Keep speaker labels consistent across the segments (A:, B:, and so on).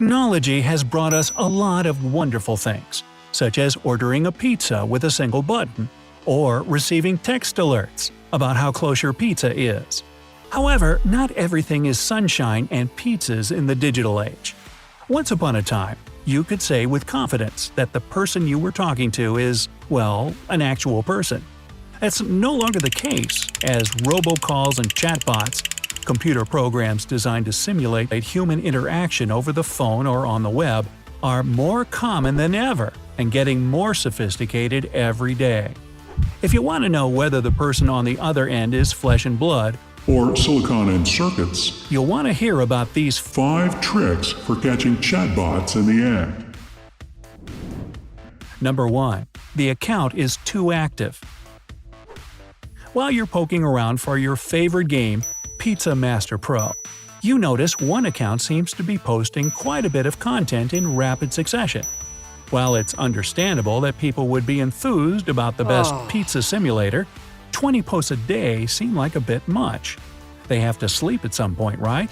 A: Technology has brought us a lot of wonderful things, such as ordering a pizza with a single button, or receiving text alerts about how close your pizza is. However, not everything is sunshine and pizzas in the digital age. Once upon a time, you could say with confidence that the person you were talking to is, well, an actual person. That's no longer the case, as robocalls and chatbots, computer programs designed to simulate human interaction over the phone or on the web, are more common than ever and getting more sophisticated every day. If you want to know whether the person on the other end is flesh and blood,
B: or silicon and circuits,
A: you'll want to hear about these
B: 5 tricks for catching chatbots in the act.
A: Number 1. The account is too active. While you're poking around for your favorite game, Pizza Master Pro, you notice one account seems to be posting quite a bit of content in rapid succession. While it's understandable that people would be enthused about the best pizza simulator, 20 posts a day seem like a bit much. They have to sleep at some point, right?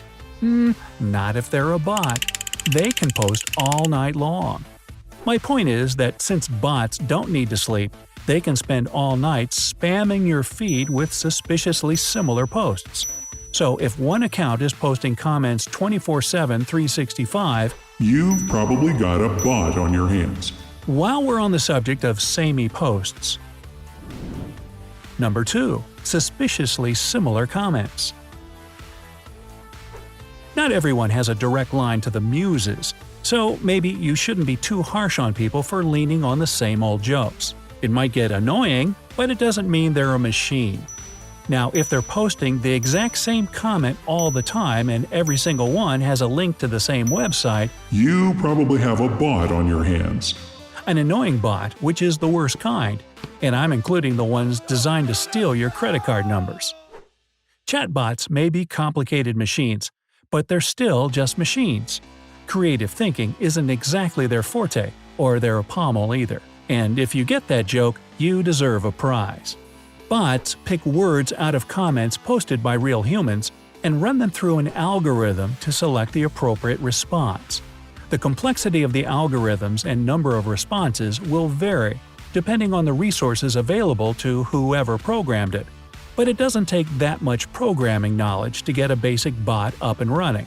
A: Not if they're a bot. They can post all night long. My point is that since bots don't need to sleep, they can spend all night spamming your feed with suspiciously similar posts. So if one account is posting comments 24/7, 365,
B: you've probably got a bot on your hands.
A: While we're on the subject of samey posts. Number 2. Suspiciously similar comments. Not everyone has a direct line to the muses, so maybe you shouldn't be too harsh on people for leaning on the same old jokes. It might get annoying, but it doesn't mean they're a machine. Now, if they're posting the exact same comment all the time and every single one has a link to the same website,
B: you probably have a bot on your hands.
A: An annoying bot, which is the worst kind, and I'm including the ones designed to steal your credit card numbers. Chatbots may be complicated machines, but they're still just machines. Creative thinking isn't exactly their forte, or their pommel either, and if you get that joke, you deserve a prize. Bots pick words out of comments posted by real humans and run them through an algorithm to select the appropriate response. The complexity of the algorithms and number of responses will vary depending on the resources available to whoever programmed it, but it doesn't take that much programming knowledge to get a basic bot up and running.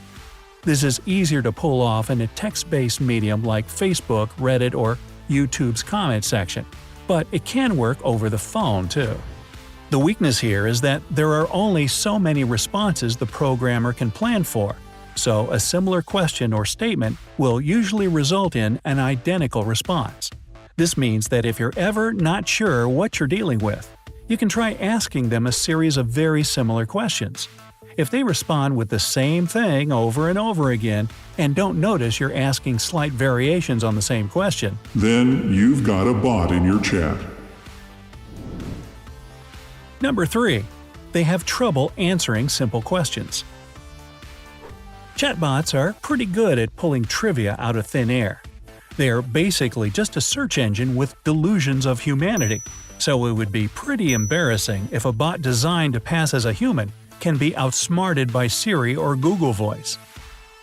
A: This is easier to pull off in a text-based medium like Facebook, Reddit, or YouTube's comment section, but it can work over the phone too. The weakness here is that there are only so many responses the programmer can plan for, so a similar question or statement will usually result in an identical response. This means that if you're ever not sure what you're dealing with, you can try asking them a series of very similar questions. If they respond with the same thing over and over again and don't notice you're asking slight variations on the same question,
B: then you've got a bot in your chat.
A: Number 3. They have trouble answering simple questions. Chatbots are pretty good at pulling trivia out of thin air. They are basically just a search engine with delusions of humanity, so it would be pretty embarrassing if a bot designed to pass as a human can be outsmarted by Siri or Google Voice.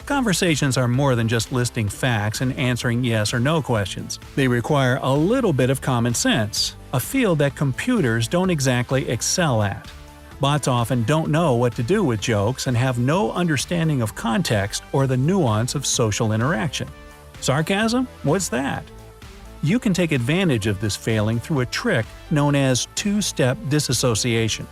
A: Conversations are more than just listing facts and answering yes or no questions. They require a little bit of common sense, a field that computers don't exactly excel at. Bots often don't know what to do with jokes and have no understanding of context or the nuance of social interaction. Sarcasm? What's that? You can take advantage of this failing through a trick known as two-step disassociation.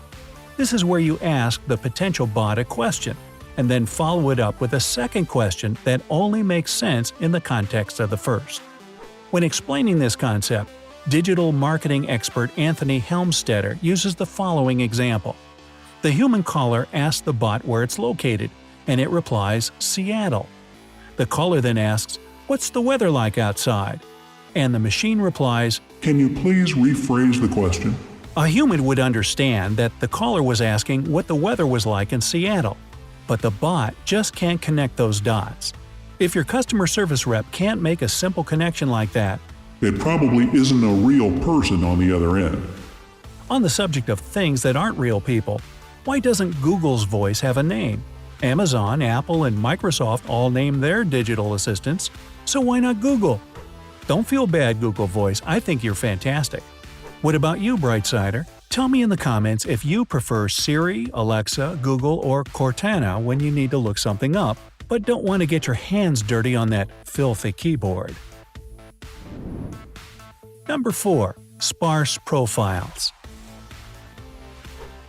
A: This is where you ask the potential bot a question, and then follow it up with a second question that only makes sense in the context of the first. When explaining this concept, digital marketing expert Anthony Helmstetter uses the following example. The human caller asks the bot where it's located, and it replies, "Seattle." The caller then asks, "What's the weather like outside?" And the machine replies,
B: "Can you please rephrase the question?"
A: A human would understand that the caller was asking what the weather was like in Seattle, but the bot just can't connect those dots. If your customer service rep can't make a simple connection like that,
B: it probably isn't a real person on the other end.
A: On the subject of things that aren't real people, why doesn't Google's voice have a name? Amazon, Apple, and Microsoft all name their digital assistants, so why not Google? Don't feel bad, Google Voice, I think you're fantastic. What about you, Brightsider? Tell me in the comments if you prefer Siri, Alexa, Google, or Cortana when you need to look something up, but don't want to get your hands dirty on that filthy keyboard. Number 4. Sparse profiles.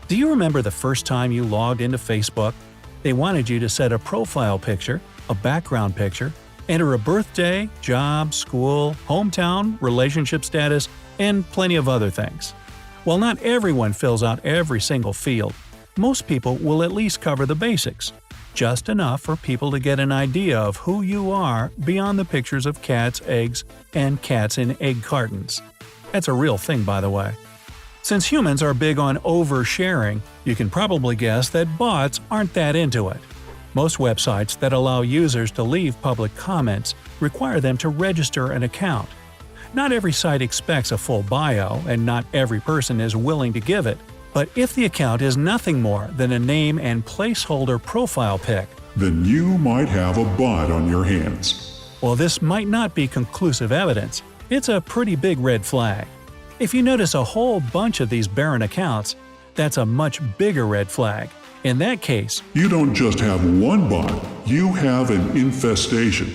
A: Do you remember the first time you logged into Facebook? They wanted you to set a profile picture, a background picture, enter a birthday, job, school, hometown, relationship status, and plenty of other things. While not everyone fills out every single field, most people will at least cover the basics, just enough for people to get an idea of who you are beyond the pictures of cats, eggs, and cats in egg cartons. That's a real thing, by the way. Since humans are big on oversharing, you can probably guess that bots aren't that into it. Most websites that allow users to leave public comments require them to register an account. Not every site expects a full bio, and not every person is willing to give it. But if the account is nothing more than a name and placeholder profile pic,
B: then you might have a bot on your hands.
A: well, this might not be conclusive evidence. It's a pretty big red flag. If you notice a whole bunch of these barren accounts, that's a much bigger red flag. In that case,
B: You don't just have one bot, you have an infestation.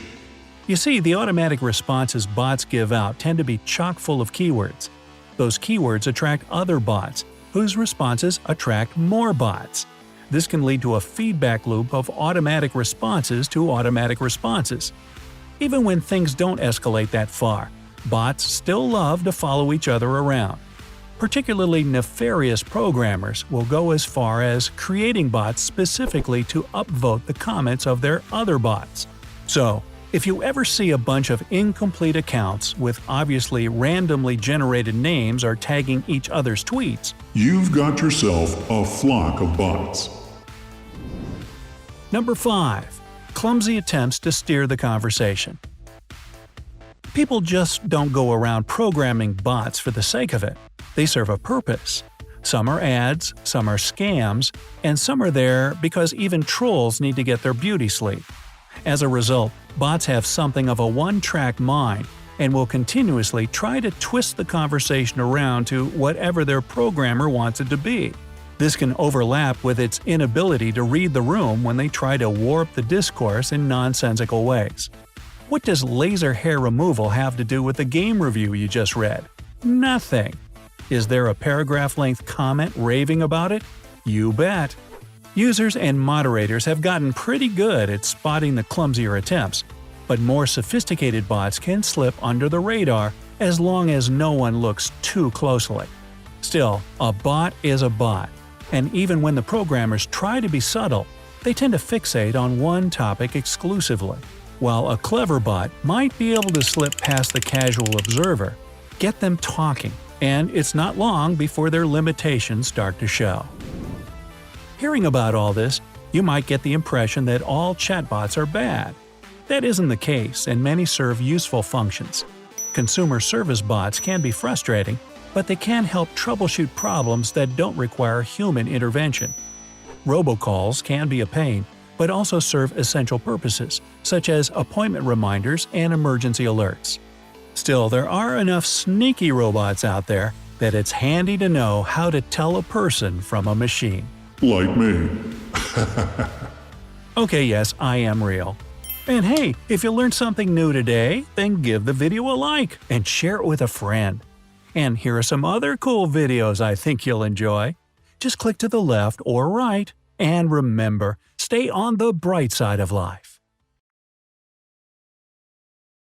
A: you see, the automatic responses bots give out tend to be chock full of keywords. Those keywords attract other bots, whose responses attract more bots. This can lead to a feedback loop of automatic responses to automatic responses. Even when things don't escalate that far, bots still love to follow each other around. Particularly nefarious programmers will go as far as creating bots specifically to upvote the comments of their other bots. So, if you ever see a bunch of incomplete accounts with obviously randomly generated names or tagging each other's tweets,
B: You've got yourself a flock of bots.
A: Number 5. Clumsy attempts to steer the conversation. People just don't go around programming bots for the sake of it. They serve a purpose. Some are ads, some are scams, and some are there because even trolls need to get their beauty sleep. As a result, bots have something of a one-track mind and will continuously try to twist the conversation around to whatever their programmer wants it to be. This can overlap with its inability to read the room when they try to warp the discourse in nonsensical ways. What does laser hair removal have to do with the game review you just read? Nothing. Is there a paragraph-length comment raving about it? You bet. Users and moderators have gotten pretty good at spotting the clumsier attempts, but more sophisticated bots can slip under the radar as long as no one looks too closely. Still, a bot is a bot, and even when the programmers try to be subtle, they tend to fixate on one topic exclusively. While a clever bot might be able to slip past the casual observer, get them talking, and it's not long before their limitations start to show. Hearing about all this, you might get the impression that all chatbots are bad. That isn't the case, and many serve useful functions. Consumer service bots can be frustrating, but they can help troubleshoot problems that don't require human intervention. Robocalls can be a pain, but also serve essential purposes, such as appointment reminders and emergency alerts. Still, there are enough sneaky robots out there that it's handy to know how to tell a person from a machine.
B: Like me.
A: Okay, yes, I am real. And hey, if you learned something new today, then give the video a like and share it with a friend. And here are some other cool videos I think you'll enjoy. Just click to the left or right, and remember, stay on the bright side of life.